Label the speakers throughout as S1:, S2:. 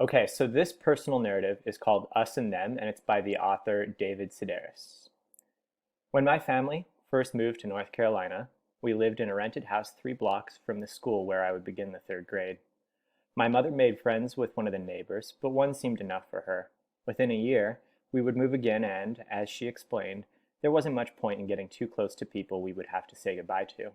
S1: Okay, so this personal narrative is called Us and Them, and it's by the author David Sedaris. When my family first moved to North Carolina, we lived in a rented house 3 blocks from the school where I would begin the 3rd grade. My mother made friends with one of the neighbors, but one seemed enough for her. Within a year, we would move again, and, as she explained, there wasn't much point in getting too close to people we would have to say goodbye to.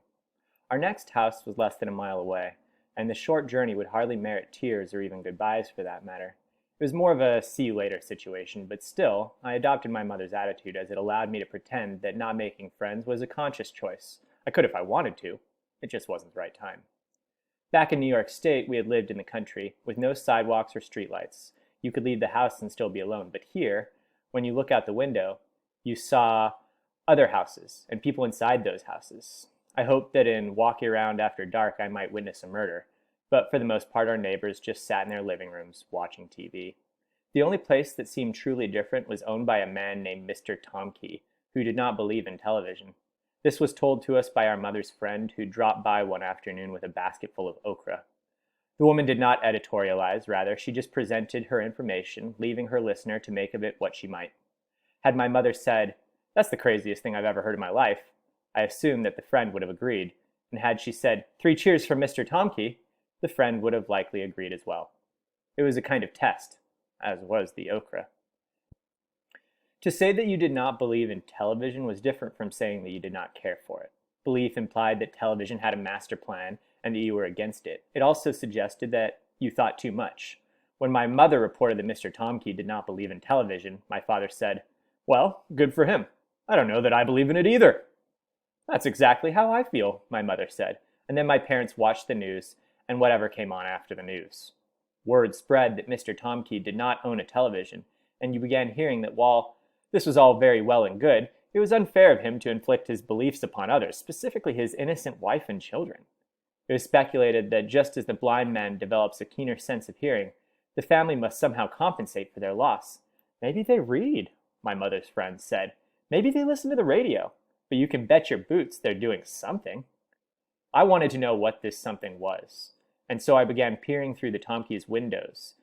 S1: Our next house was less than a mile away, and the short journey would hardly merit tears or even goodbyes for that matter. It was more of a see you later situation, but still, I adopted my mother's attitude as it allowed me to pretend that not making friends was a conscious choice. I could if I wanted to. It just wasn't the right time. Back in New York State, we had lived in the country, with no sidewalks or streetlights. You could leave the house and still be alone, but here, when you look out the window, you saw other houses and people inside those houses. I hoped that in walking around after dark I might witness a murder, but for the most part our neighbors just sat in their living rooms watching TV. The only place that seemed truly different was owned by a man named Mr. Tomkey, who did not believe in television. This was told to us by our mother's friend who dropped by one afternoon with a basket full of okra. The woman did not editorialize, rather, she just presented her information, leaving her listener to make of it what she might. Had my mother said, "That's the craziest thing I've ever heard in my life," I assumed that the friend would have agreed, and had she said, "3 cheers for Mr. Tomkey," the friend would have likely agreed as well. It was a kind of test, as was the okra. To say that you did not believe in television was different from saying that you did not care for it. Belief implied that television had a master plan and that you were against it. It also suggested that you thought too much. When my mother reported that Mr. Tomkey did not believe in television, my father said, "Well, good for him. I don't know that I believe in it either." "That's exactly how I feel," my mother said, and then my parents watched the news and whatever came on after the news. Word spread that Mr. Tomkey did not own a television, and you began hearing that while this was all very well and good, it was unfair of him to inflict his beliefs upon others, specifically his innocent wife and children. It was speculated that just as the blind man develops a keener sense of hearing, the family must somehow compensate for their loss. "Maybe they read," my mother's friends said. "Maybe they listen to the radio. But you can bet your boots they're doing something." I wanted to know what this something was, and so I began peering through the Tomkeys' windows.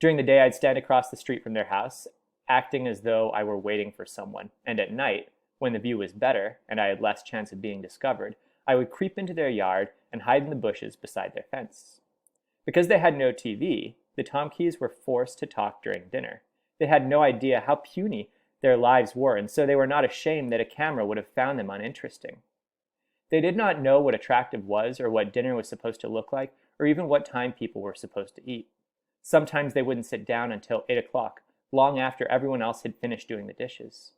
S1: During the day, I'd stand across the street from their house, acting as though I were waiting for someone, and at night, when the view was better and I had less chance of being discovered, I would creep into their yard and hide in the bushes beside their fence. Because they had no TV, the Tomkeys were forced to talk during dinner. They had no idea how puny their lives were, and so they were not ashamed that a camera would have found them uninteresting. They did not know what attractive was, or what dinner was supposed to look like, or even what time people were supposed to eat. Sometimes they wouldn't sit down until 8 o'clock, long after everyone else had finished doing the dishes.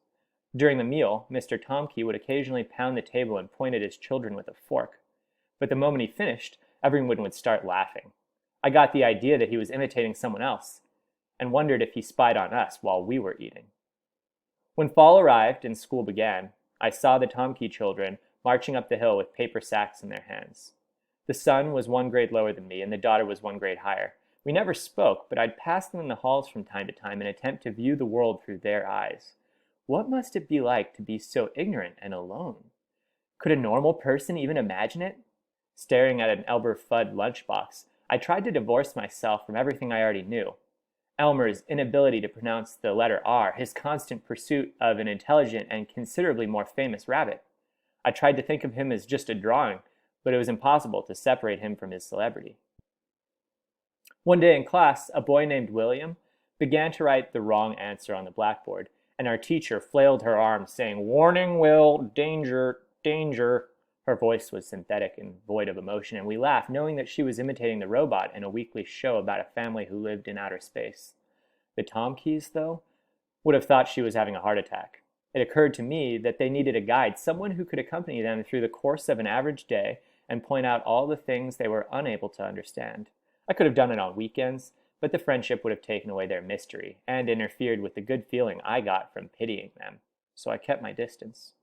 S1: During the meal, Mr. Tomkey would occasionally pound the table and point at his children with a fork. But the moment he finished, everyone would start laughing. I got the idea that he was imitating someone else, and wondered if he spied on us while we were eating. When fall arrived and school began, I saw the Tomkey children marching up the hill with paper sacks in their hands. The son was 1 grade lower than me, and the daughter was 1 grade higher. We never spoke, but I'd pass them in the halls from time to time and attempt to view the world through their eyes. What must it be like to be so ignorant and alone? Could a normal person even imagine it? Staring at an Elmer Fudd lunchbox, I tried to divorce myself from everything I already knew. Elmer's inability to pronounce the letter R, his constant pursuit of an intelligent and considerably more famous rabbit. I tried to think of him as just a drawing, but it was impossible to separate him from his celebrity. One day in class, a boy named William began to write the wrong answer on the blackboard, and our teacher flailed her arms, saying, "Warning, Will, danger, danger." Her voice was synthetic and void of emotion, and we laughed, knowing that she was imitating the robot in a weekly show about a family who lived in outer space. The Tomkeys, though, would have thought she was having a heart attack. It occurred to me that they needed a guide, someone who could accompany them through the course of an average day and point out all the things they were unable to understand. I could have done it on weekends, but the friendship would have taken away their mystery and interfered with the good feeling I got from pitying them, so I kept my distance.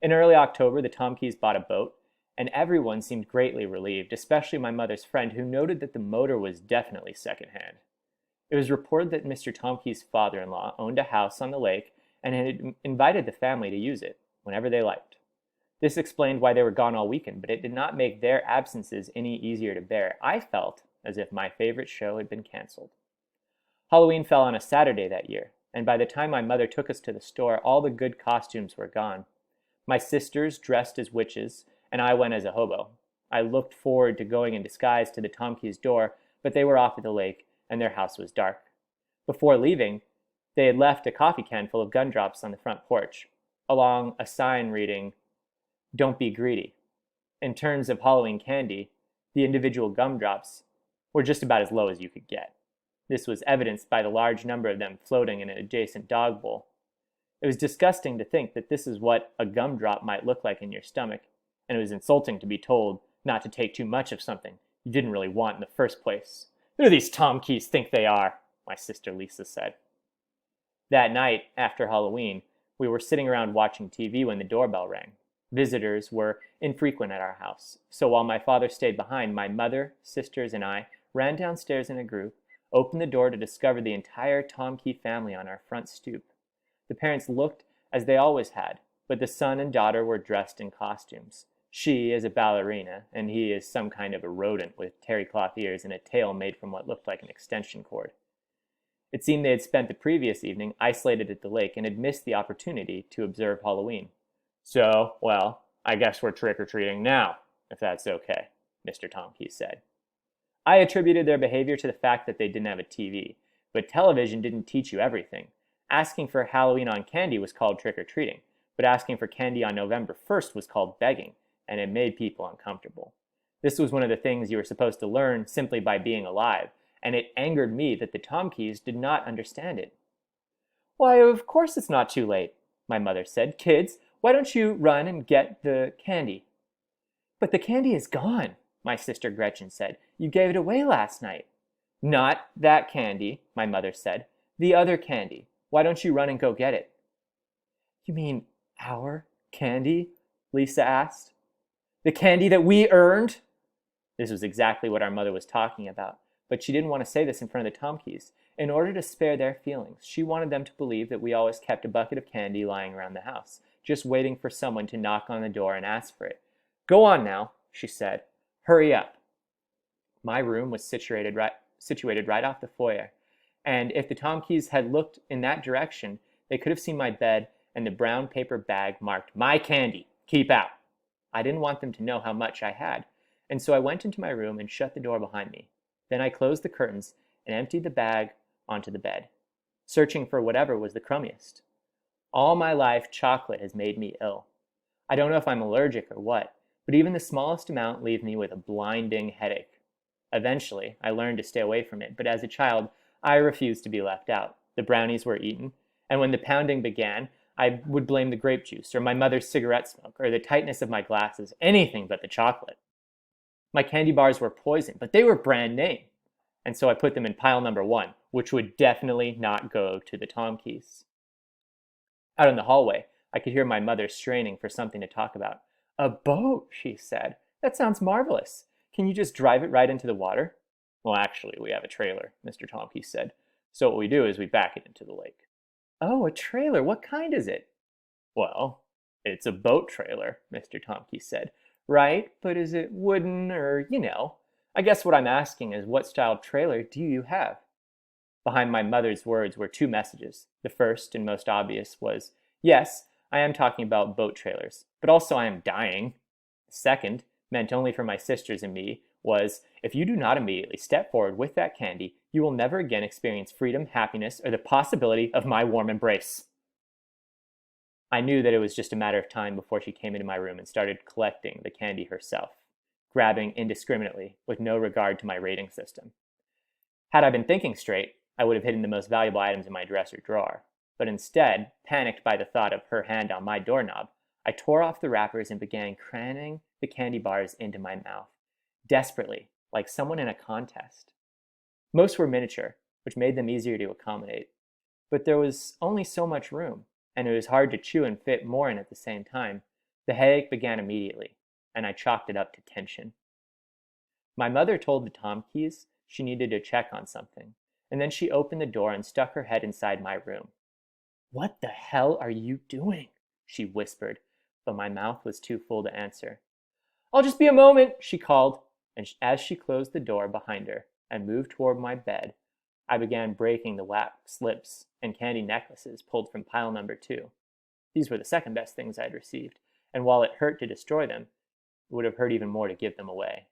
S1: In early October, the Tomkeys bought a boat, and everyone seemed greatly relieved, especially my mother's friend, who noted that the motor was definitely secondhand. It was reported that Mr. Tomkey's father-in-law owned a house on the lake and had invited the family to use it whenever they liked. This explained why they were gone all weekend, but it did not make their absences any easier to bear. I felt as if my favorite show had been canceled. Halloween fell on a Saturday that year, and by the time my mother took us to the store, all the good costumes were gone. My sisters dressed as witches, and I went as a hobo. I looked forward to going in disguise to the Tomkeys' door, but they were off at the lake, and their house was dark. Before leaving, they had left a coffee can full of gumdrops on the front porch, along a sign reading, "Don't be greedy." In terms of Halloween candy, the individual gumdrops were just about as low as you could get. This was evidenced by the large number of them floating in an adjacent dog bowl. It was disgusting to think that this is what a gumdrop might look like in your stomach, and it was insulting to be told not to take too much of something you didn't really want in the first place. "Who do these Tomkeys think they are?" my sister Lisa said. That night, after Halloween, we were sitting around watching TV when the doorbell rang. Visitors were infrequent at our house, so while my father stayed behind, my mother, sisters, and I ran downstairs in a group, opened the door to discover the entire Tomkey family on our front stoop. The parents looked as they always had, but the son and daughter were dressed in costumes. She as a ballerina, and he as some kind of a rodent with terry cloth ears and a tail made from what looked like an extension cord. It seemed they had spent the previous evening isolated at the lake and had missed the opportunity to observe Halloween. "So, well, I guess we're trick-or-treating now, if that's okay," Mr. Tomkey said. I attributed their behavior to the fact that they didn't have a TV, but television didn't teach you everything. Asking for Halloween on candy was called trick-or-treating, but asking for candy on November 1st was called begging, and it made people uncomfortable. This was one of the things you were supposed to learn simply by being alive, and it angered me that the Tomkeys did not understand it. "Why, of course it's not too late," my mother said. "Kids, why don't you run and get the candy?" "But the candy is gone," my sister Gretchen said. "You gave it away last night." "Not that candy," my mother said. "The other candy. Why don't you run and go get it?" "You mean our candy?" Lisa asked. "The candy that we earned?" This was exactly what our mother was talking about, but she didn't want to say this in front of the Tomkeys. In order to spare their feelings, she wanted them to believe that we always kept a bucket of candy lying around the house, just waiting for someone to knock on the door and ask for it. "Go on now," she said. "Hurry up." My room was situated right off the foyer, and if the Tomkeys had looked in that direction, they could have seen my bed and the brown paper bag marked "My Candy, Keep Out." I didn't want them to know how much I had, and so I went into my room and shut the door behind me. Then I closed the curtains and emptied the bag onto the bed, searching for whatever was the crummiest. All my life, chocolate has made me ill. I don't know if I'm allergic or what, but even the smallest amount leaves me with a blinding headache. Eventually, I learned to stay away from it, but as a child, I refused to be left out. The brownies were eaten, and when the pounding began, I would blame the grape juice, or my mother's cigarette smoke, or the tightness of my glasses, anything but the chocolate. My candy bars were poison, but they were brand name, and so I put them in pile number 1, which would definitely not go to the Tomkeys. Out in the hallway, I could hear my mother straining for something to talk about. "A boat," she said. "That sounds marvelous. Can you just drive it right into the water?" "Well, actually, we have a trailer," Mr. Tomkey said. "So what we do is we back it into the lake." "Oh, a trailer. What kind is it?" "Well, it's a boat trailer," Mr. Tomkey said. "Right, but is it wooden or, I guess what I'm asking is what style trailer do you have?" Behind my mother's words were 2 messages. The first and most obvious was, "Yes, I am talking about boat trailers, but also I am dying." The second, meant only for my sisters and me, was, "If you do not immediately step forward with that candy, you will never again experience freedom, happiness, or the possibility of my warm embrace." I knew that it was just a matter of time before she came into my room and started collecting the candy herself, grabbing indiscriminately with no regard to my rating system. Had I been thinking straight, I would have hidden the most valuable items in my dresser drawer, but instead, panicked by the thought of her hand on my doorknob, I tore off the wrappers and began cramming the candy bars into my mouth, desperately, like someone in a contest. Most were miniature, which made them easier to accommodate, but there was only so much room, and it was hard to chew and fit more in at the same time. The headache began immediately, and I chalked it up to tension. My mother told the Tomkeys she needed to check on something, and then she opened the door and stuck her head inside my room. "What the hell are you doing?" she whispered, but my mouth was too full to answer. "I'll just be a moment," she called, and as she closed the door behind her and moved toward my bed, I began breaking the wax lips and candy necklaces pulled from pile number 2. These were the second best things I'd received, and while it hurt to destroy them, it would have hurt even more to give them away.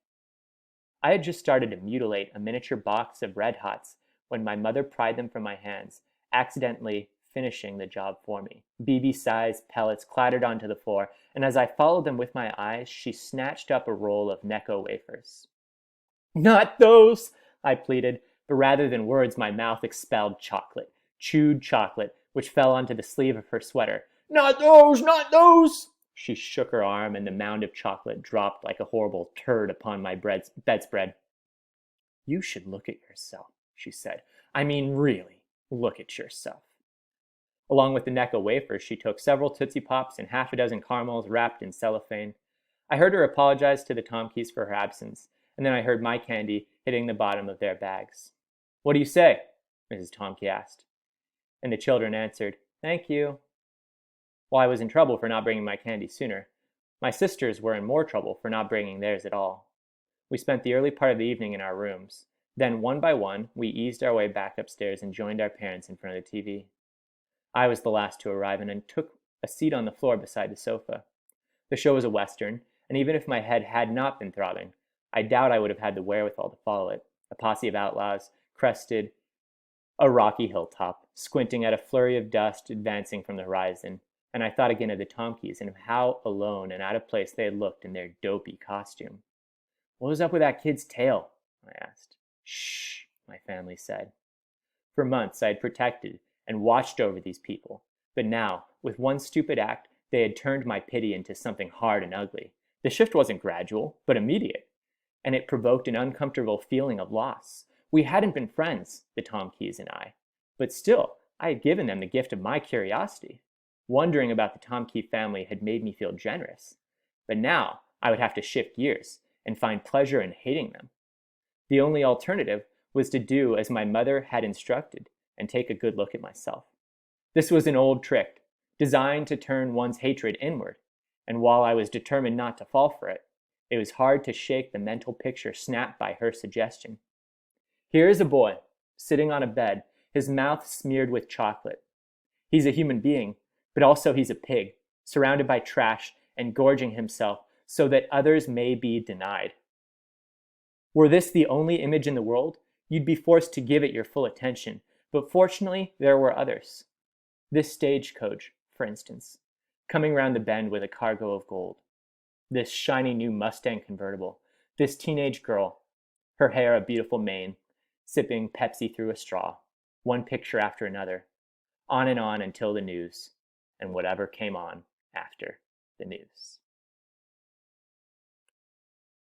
S1: I had just started to mutilate a miniature box of Red Hots when my mother pried them from my hands, accidentally finishing the job for me. BB-sized pellets clattered onto the floor, and as I followed them with my eyes, she snatched up a roll of Necco wafers. "Not those!" I pleaded, but rather than words, my mouth expelled chocolate, chewed chocolate, which fell onto the sleeve of her sweater. "Not those! Not those!" She shook her arm, and the mound of chocolate dropped like a horrible turd upon my bedspread. "You should look at yourself," she said. "I mean, really, look at yourself." Along with the Necco wafers, she took several Tootsie Pops and half a dozen caramels wrapped in cellophane. I heard her apologize to the Tomkeys for her absence, and then I heard my candy hitting the bottom of their bags. "What do you say?" Mrs. Tomke asked. And the children answered, "Thank you." Well, I was in trouble for not bringing my candy sooner. My sisters were in more trouble for not bringing theirs at all. We spent the early part of the evening in our rooms. Then, one by one, we eased our way back upstairs and joined our parents in front of the TV. I was the last to arrive and took a seat on the floor beside the sofa. The show was a Western, and even if my head had not been throbbing, I doubt I would have had the wherewithal to follow it. A posse of outlaws crested a rocky hilltop, squinting at a flurry of dust advancing from the horizon, and I thought again of the Tomkeys and of how alone and out of place they had looked in their dopey costume. "What was up with that kid's tail?" I asked. "Shh," my family said. For months I had protected and watched over these people, but now, with one stupid act, they had turned my pity into something hard and ugly. The shift wasn't gradual, but immediate, and it provoked an uncomfortable feeling of loss. We hadn't been friends, the Tomkeys and I, but still, I had given them the gift of my curiosity. Wondering about the Tomke family had made me feel generous, but now I would have to shift gears and find pleasure in hating them. The only alternative was to do as my mother had instructed and take a good look at myself. This was an old trick, designed to turn one's hatred inward, and while I was determined not to fall for it, it was hard to shake the mental picture snapped by her suggestion. Here is a boy, sitting on a bed, his mouth smeared with chocolate. He's a human being, but also he's a pig, surrounded by trash and gorging himself so that others may be denied. Were this the only image in the world, you'd be forced to give it your full attention, but fortunately there were others. This stagecoach, for instance, coming round the bend with a cargo of gold. This shiny new Mustang convertible. This teenage girl, her hair a beautiful mane, sipping Pepsi through a straw. One picture after another. On and on until the news, and whatever came on after the news.